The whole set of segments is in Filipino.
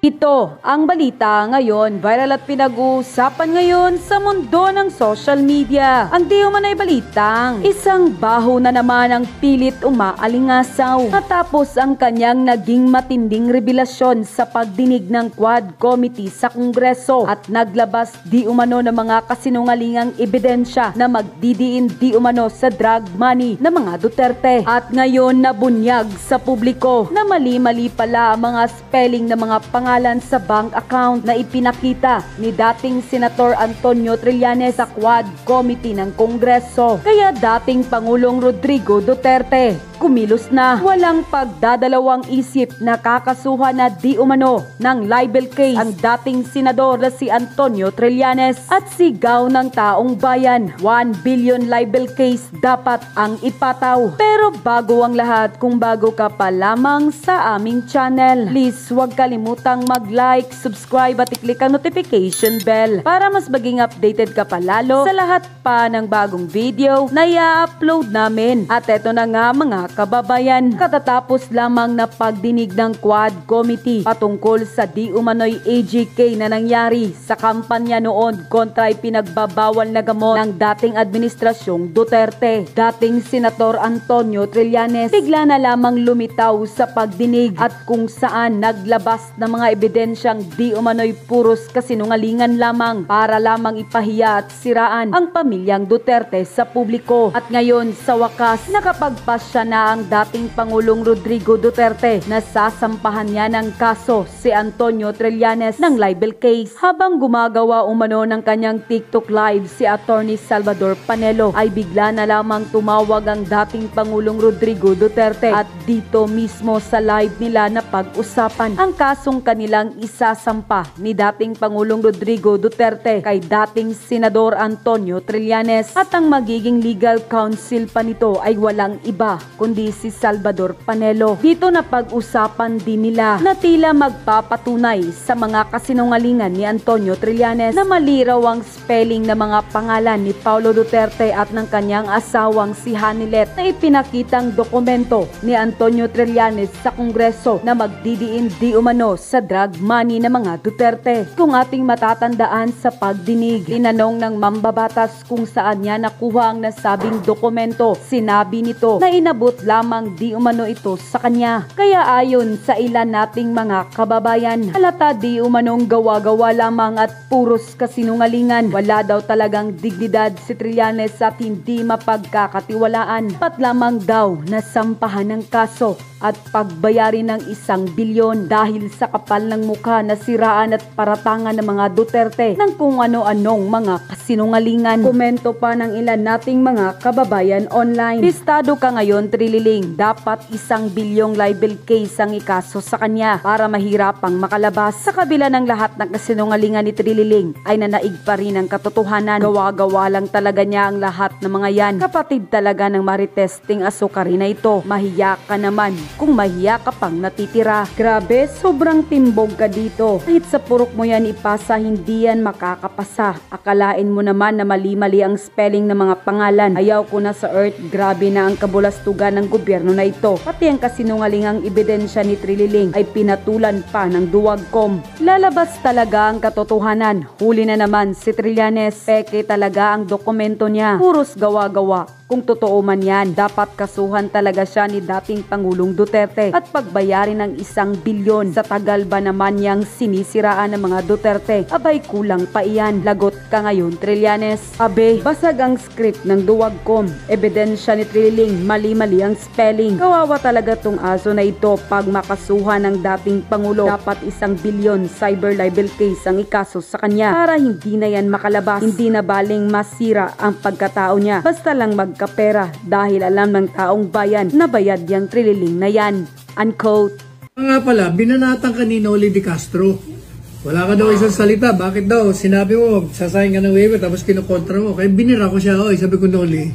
Ito ang balita ngayon, viral at pinag-uusapan ngayon sa mundo ng social media. Ang di umano'y balitang isang baho na naman ang pilit umaalingasaw matapos ang kanyang naging matinding revelasyon sa pagdinig ng Quad Committee sa Kongreso at naglabas di umano ng mga kasinungalingang ebidensya na magdidiin di umano sa drug money ng mga Duterte. At ngayon nabunyag sa publiko na mali-mali pala ang mga spelling ng mga pangalan sa bank account na ipinakita ni dating Senator Antonio Trillanes sa Quad Committee ng Kongreso. Kaya dating Pangulong Rodrigo Duterte kumilos na walang pagdadalawang isip na kakasuhan na di umano ng libel case ang dating senador na si Antonio Trillanes at sigaw ng taong bayan, 1 billion libel case dapat ang ipataw. Pero bago ang lahat, kung bago ka pa lamang sa aming channel, please huwag kalimutang mag-like, subscribe at i-click ang notification bell para mas maging updated ka pa lalo sa lahat pa ng bagong video na i-upload namin. At eto na nga mga kababayan, katatapos lamang na pagdinig ng Quad Committee patungkol sa di umano'y AGK na nangyari sa kampanya noon kontra ipinagbabawal na gamot ng dating administrasyong Duterte. Dating Senator Antonio Trillanes bigla na lamang lumitaw sa pagdinig at kung saan naglabas ng mga ebidensyang di umano'y puros kasinungalingan lamang para lamang ipahiya at siraan ang pamilyang Duterte sa publiko. At ngayon sa wakas nakapagpasya na ang dating Pangulong Rodrigo Duterte na sasampahan niya ng kaso si Antonio Trillanes ng libel case. Habang gumagawa umano ng kanyang TikTok live, si Attorney Salvador Panelo ay bigla na lamang tumawag ang dating Pangulong Rodrigo Duterte at dito mismo sa live nila na pag-usapan ang kasong kanilang isasampa ni dating Pangulong Rodrigo Duterte kay dating Senador Antonio Trillanes at ang magiging legal counsel pa nito ay walang iba kundi si Salvador Panelo. Dito na pag-usapan din nila na tila magpapatunay sa mga kasinungalingan ni Antonio Trillanes na mali raw ang spelling ng mga pangalan ni Paulo Duterte at ng kanyang asawang si Hanilet na ipinakitang dokumento ni Antonio Trillanes sa Kongreso na magdidiin di umano sa drug money ng mga Duterte. Kung ating matatandaan sa pagdinig, tinanong ng mambabatas kung saan niya nakuha ang nasabing dokumento. Sinabi nito na inabot lamang di umano ito sa kanya. Kaya ayon sa ilan nating mga kababayan, halata di umanong gawa-gawa lamang at puros kasinungalingan. Wala daw talagang dignidad si Trillanes at hindi mapagkakatiwalaan. Pat lamang daw nasampahan ng kaso at pagbayarin ng 1 bilyon dahil sa kapal ng mukha na siraan at paratangan ng mga Duterte ng kung ano-anong mga kasinungalingan. Komento pa ng ilan nating mga kababayan online. Listado ka ngayon, Trililing. Dapat 1 bilyong libel case ang ikaso sa kanya para mahirapang makalabas. Sa kabila ng lahat ng kasinungalingan ni Trililing ay nanaig pa rin ang katotohanan. Gawa-gawa lang talaga niya ang lahat ng mga yan. Kapatid talaga ng maritesting asukari na ito. Mahiya ka naman kung mahiya ka pang natitira. Grabe, sobrang timbog ka dito. Kahit sa purok mo yan ipasa, hindi yan makakapasa. Akalain mo naman na mali-mali ang spelling ng mga pangalan. Ayaw ko na sa earth. Grabe na ang kabulastugan ng gobyerno na ito. Pati ang kasinungalingang ebidensya ni Trililing ay pinatulan pa ng duwagcom. Lalabas talaga ang katotohanan. Huli na naman si Trillanes. Peke talaga ang dokumento niya. Puros gawa-gawa. Kung totoo man yan, dapat kasuhan talaga siya ni dating Pangulong Duterte at pagbayarin ng 1 bilyon. Sa tagal ba naman niyang sinisiraan ng mga Duterte? Abay kulang pa iyan. Lagot ka ngayon, Trillanes. Abe, basag ang script ng duwagcom. Ebidensya ni Trililing, mali-mali ang spelling. Kawawa talaga tong aso na ito pag makasuhan ng dating Pangulo. Dapat 1 bilyon cyber libel case ang ikaso sa kanya para hindi na yan makalabas. Hindi na baling masira ang pagkatao niya. Basta lang magkapera dahil alam ng taong bayan na bayad yung Trililing na yan. Unquote. Nga pala, binanatan ka ni Noli de Castro. Wala ka daw isang salita. Bakit daw? Sinabi mo, sasayang ka ng waiver tapos kinukontra mo. Kaya binira ko siya. Oy, sabi ko, Noli,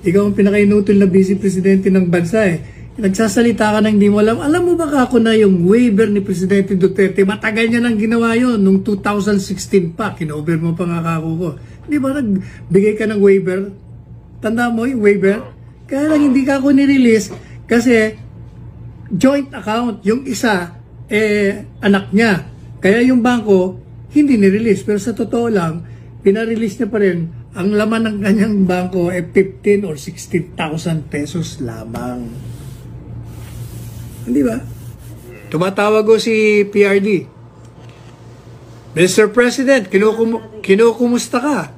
ikaw ang pinaka-inutil na vice presidente ng bansa eh. Nagsasalita ka na hindi mo alam. Alam mo ba ako na yung waiver ni Presidente Duterte, matagal niya nang ginawa yun. Nung 2016 pa, kinover mo pa nga ako ko. Di ba nagbigay ka ng waiver? Tanda mo yung waiver? Kaya lang hindi ka ako nirelease kasi joint account. Yung isa, anak niya. Kaya yung bangko, hindi nirelease. Pero sa totoo lang, pinarelease niya pa rin, ang laman ng kanyang bangko ay 15 or 16,000 pesos lamang. Hindi ba? Tumatawag ko si PRD. Mr. President, kinukumusta ka?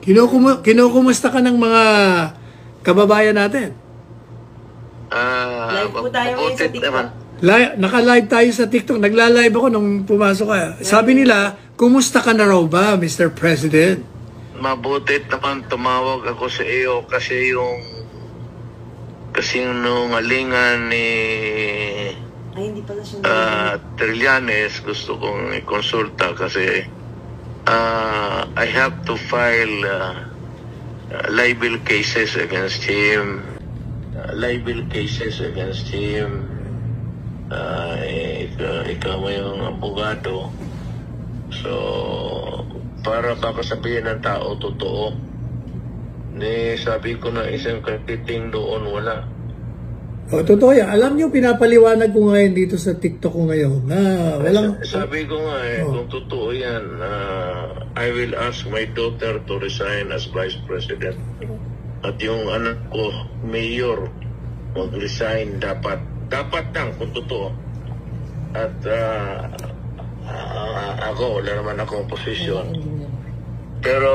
Kinukumusta ka ng mga kababayan natin? Live po tayo ngayon sa TikTok. Naka-live tayo sa TikTok. Nagla-live ako nung pumasok ka. Sabi nila, kumusta ka na raw ba, Mr. President? Mabuti naman tumawag ako sa iyo kasi yung nungalingan ni Trillanes gusto kong i-consulta kasi I have to file libel cases against him. Ikaw mo yung abogado. So, para baka sabihin ng tao totoo. Sabi ko na isang kapiting doon wala. O, totoo yan. Alam niyo, pinapaliwanag ko ngayon dito sa TikTok ko ngayon na walang... Sabi ko nga kung totoo yan, I will ask my daughter to resign as Vice President. At yung anak ko, Mayor, mag-resign dapat. Dapat lang kung totoo. At ako, wala naman akong posisyon. Pero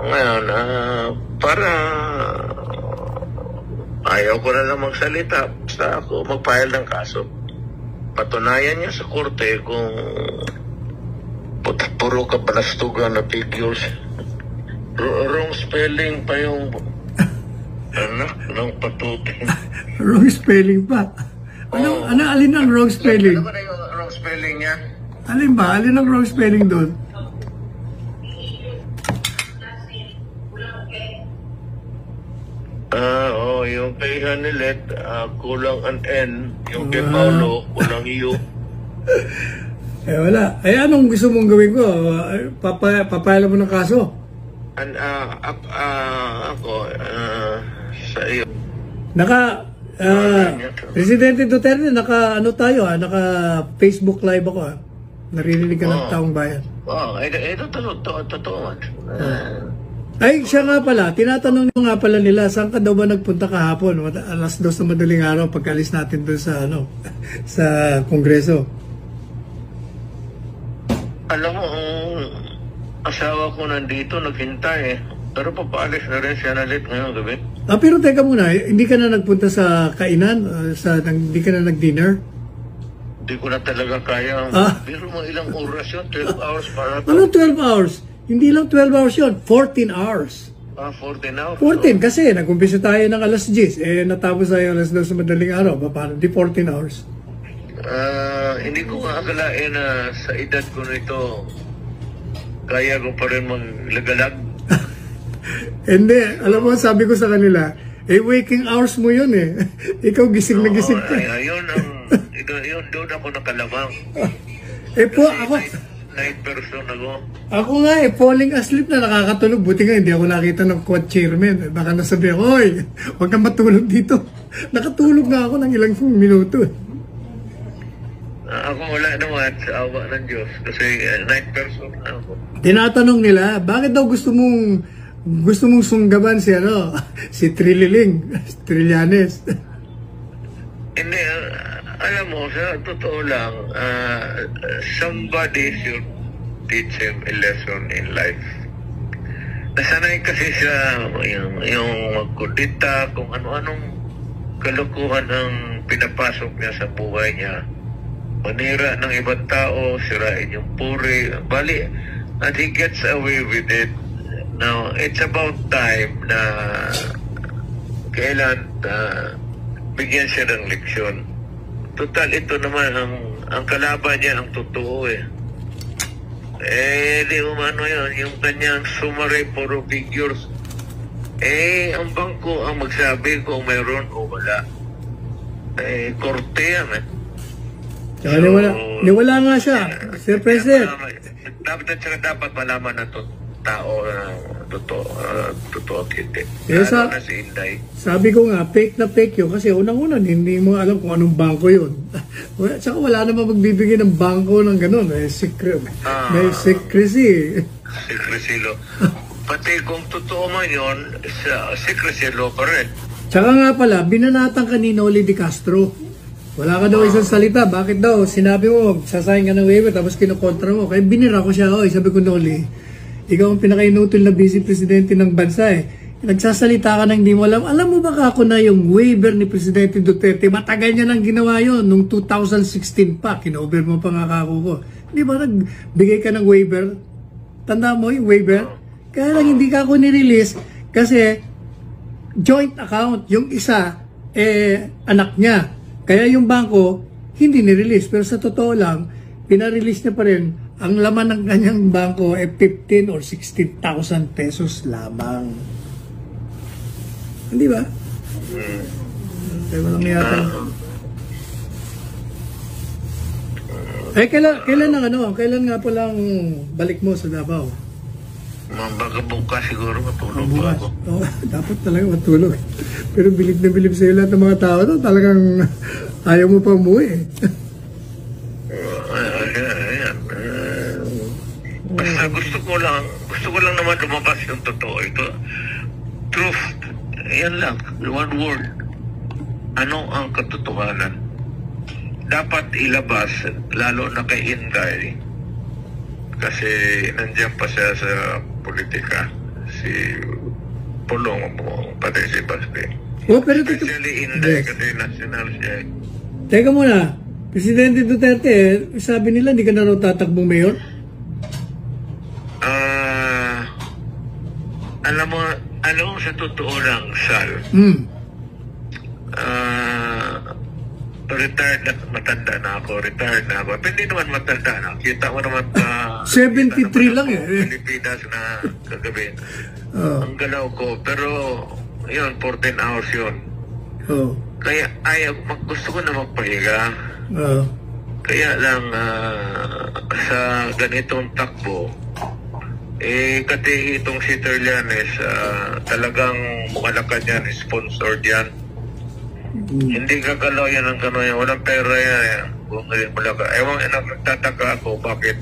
ngayon, para ayaw ko na lang magsalita, basta ako mag-file ng kaso. Patunayan niya sa korte kung puro kapalastugan na figures. Wrong spelling pa yung ng patutin. Wrong spelling pa? Alin ang wrong spelling? Ano ba na yung wrong spelling niya? Alin ba? Alin ang wrong spelling doon? Yung kay Hanilet, kulang an N. Yung kay Paulo, kulang U. Wala. Anong gusto mong gawin ko? Papayala mo ng kaso? Ako, sa iyo. Presidente Duterte, naka Facebook live ako Naririnig ka ng taong bayan. Ito totoo. Ay, siya nga pala, tinatanong nga pala nila, saan ka daw ba nagpunta kahapon? Alas 2 na madaling araw, pagkalis natin doon sa, sa Kongreso. Alam mo, asawa ko nandito, naghintay Pero papaalis na rin siya nalit ngayong gabi. Pero teka muna, hindi ka na nagpunta sa kainan? Hindi ka na nag-dinner? Hindi ko na talaga kaya. Pero mo ilang oras yun, 12 hours para. Ano 12 hours? Hindi lang 12 hours yun, 14 hours. 14 hours? 14, kasi nag-umpisa tayo ng alas 10, natapos tayo alas 2 sa madaling araw. Paano? Di 14 hours. Hindi ko akalain na sa edad ko nito, kaya ko pa rin maglagalag. Hindi, alam mo, sabi ko sa kanila, waking hours mo yun Ikaw gising na gising ka. Yun doon ako nakalamang. Ako... Night person ako. Ako nga falling asleep na nakakatulog. Buti nga hindi ako nakita ng quad chairman. Baka nasabi ako, huwag kang matulog dito. Nakatulog nga ako ng ilang minuto. Ako wala naman sa awa ng Diyos. Kasi night person ako. Tinatanong nila, bakit daw gusto mong sunggaban si si Trillanes? Hindi, alam mo, sa totoo lang, somebody should teach him a lesson in life. Nasanay kasi siya yung magkudita, kung ano-anong kalukuhan ang pinapasok niya sa buhay niya. Manira ng ibang tao, sirain yung puri, bali, and he gets away with it. Now, it's about time na kailan bigyan siya ng leksyon. Total, ito naman ang kalaban niya, ang totoo di umano yun, yung kanyang summary puro figures. Ang bangko ang magsabi kung mayroon o wala. Korte yan Niwala nga siya, Sir President. Dapat malaman na to. tao na totoo at hindi. Yes, Lalo na si Inday. Sabi ko nga, fake na fake yun. Kasi unang-una, hindi mo alam kung anong bangko yun. Tsaka wala naman magbibigay ng bangko ng gano'n. May secrecy. Secrecy law. Pati kung totoo man yun, secrecy law pa rin. Tsaka nga pala, binanatan ka ni Noli de Castro. Wala ka daw isang salita. Bakit daw? Sinabi mo, sasayang ka ng waiver, tapos kinukontra mo. Kaya binira ko siya. Oy, sabi ko, Noli, ikaw ang pinaka-inutil na vice presidente ng bansa eh. Nagsasalita ka na hindi mo alam. Alam mo ba ako na yung waiver ni Presidente Duterte, matagal niya nang ginawa yun. Nung 2016 pa, kinover mo pa nga kako ko. Di ba nagbigay ka ng waiver? Tanda mo yung waiver? Kaya lang hindi ka ako nirelease kasi joint account. Yung isa, anak niya. Kaya yung bangko, hindi nirelease. Pero sa totoo lang, pinarelease niya pa rin. Ang laman ng kanyang bangko ay 15 or 16,000 pesos lamang. Hindi ba? Kaya walang yata. Kailan nga palang balik mo sa Davao? Baka bukas siguro matulog pa ako. Oh, dapat talaga matulog. Pero bilib na bilib sa'yo lahat ng mga tao to. Talagang ayaw mo pa umuwi. Ayan. Basta gusto ko lang naman lumabas yung totoo. Ito, truth. Yan lang. One word. Ano ang katotohanan? Dapat ilabas, lalo na kay Inday. Kasi nandiyan pa siya sa politika. Si Pulong mo, pati si Basti. Oh, pero Especially Inday, kasi national siya. Teka muna. Presidente Duterte, sabi nila hindi ka na raw tatakbong mayor? Alam mo, sa totoo lang, Sal, retired na, matanda na ako. Pero hindi naman matanda na. Kita mo naman 73 lang eh. Pilipinas na kagabi. Ang galaw ko. Pero, yun, 14 hours yun. Kaya, gusto ko na magpahiga. Kaya lang, sa ganitong takbo, kasi itong si Terlianes, talagang Malacan yan, sponsored yan. Hindi gagalaw yan ang gano'n yan. Walang pera yan. Ewan, nagtataka ako bakit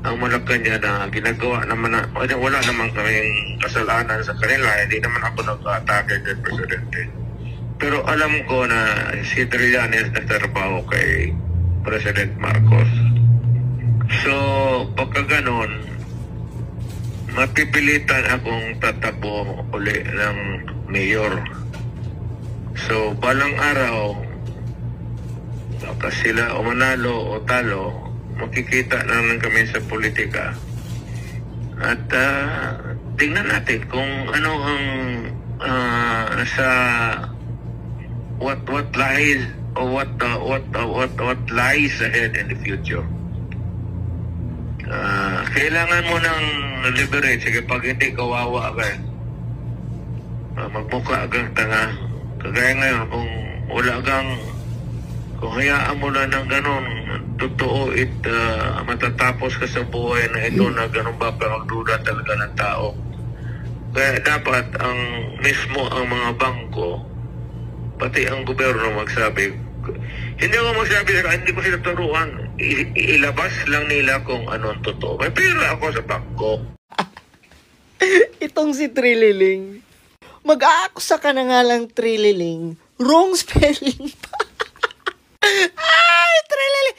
ang Malacan yan na ginagawa naman na, wala naman kaming kasalanan sa kanila. Hindi naman ako nag-atake kay Presidente. Pero alam ko na si Trillanes nagtrabaho kay President Marcos. So, pagka ganon, mapipilitan akong tatakbo uli ng mayor. So, balang araw, kapag sila o manalo o talo, makikita naman kami sa politika. At tingnan natin kung ano ang sa what lies or what lies ahead in the future. Kailangan mo ng leverage. Sige, pag hindi kawawa ka, magmukha kang tanga. Kagaya ngayon, kung hayaan mo na ng ganon, totoo matatapos ka sa buhay na ito na ganon ba ka magduda talaga ng tao. Kaya dapat ang mga bangko, pati ang gobyerno magsabi. Hindi ako magsabi na hindi ko sila turuan. Ilabas lang nila kung ano ang totoo. May pera ako sa bangko. Itong si Trililing. Mag-aakusa ka na nga lang Trililing. Wrong spelling pa. Ay, Trililing.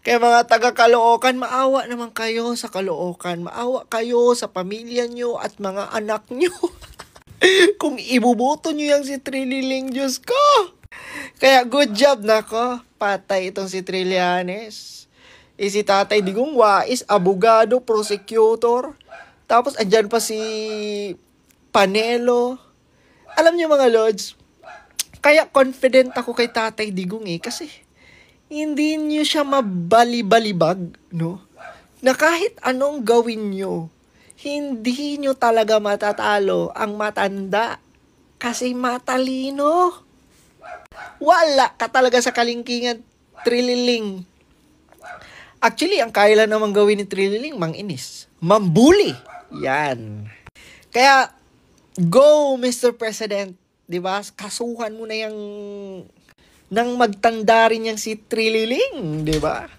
Kaya mga taga-Caloocan, maawa naman kayo sa Caloocan. Maawa kayo sa pamilya nyo at mga anak nyo. Kung ibubuto nyo yung si Trililing, Diyos ko. Kaya good job na ko. Patay itong si Trillanes. Si Tatay Digong Wais, abogado, prosecutor. Tapos andyan pa si Panelo. Alam nyo mga lords, kaya confident ako kay Tatay Digong kasi hindi nyo siya mabali-balibag, no? Na kahit anong gawin nyo, hindi nyo talaga matatalo ang matanda kasi matalino. Wala ka talaga sa kalingkingan, Trililing. Actually, ang kaya lang naman gawin ni Trililing, manginis. Mambuli. Yan. Kaya, go Mr. President. Diba? Kasuhan mo na yung nang magtanda rin yang si Trililing. Diba?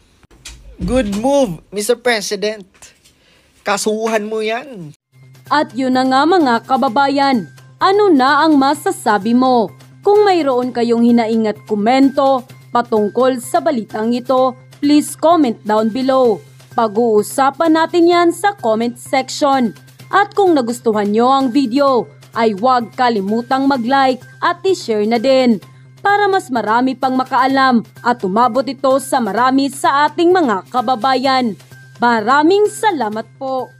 Good move, Mr. President. Kasuhan mo yan. At yun na nga mga kababayan, ano na ang masasabi mo? Kung mayroon kayong hinaing at komento patungkol sa balitang ito, please comment down below. Pag-uusapan natin yan sa comment section. At kung nagustuhan nyo ang video, ay huwag kalimutang mag-like at i-share na din para mas marami pang makaalam at umabot ito sa marami sa ating mga kababayan. Maraming salamat po!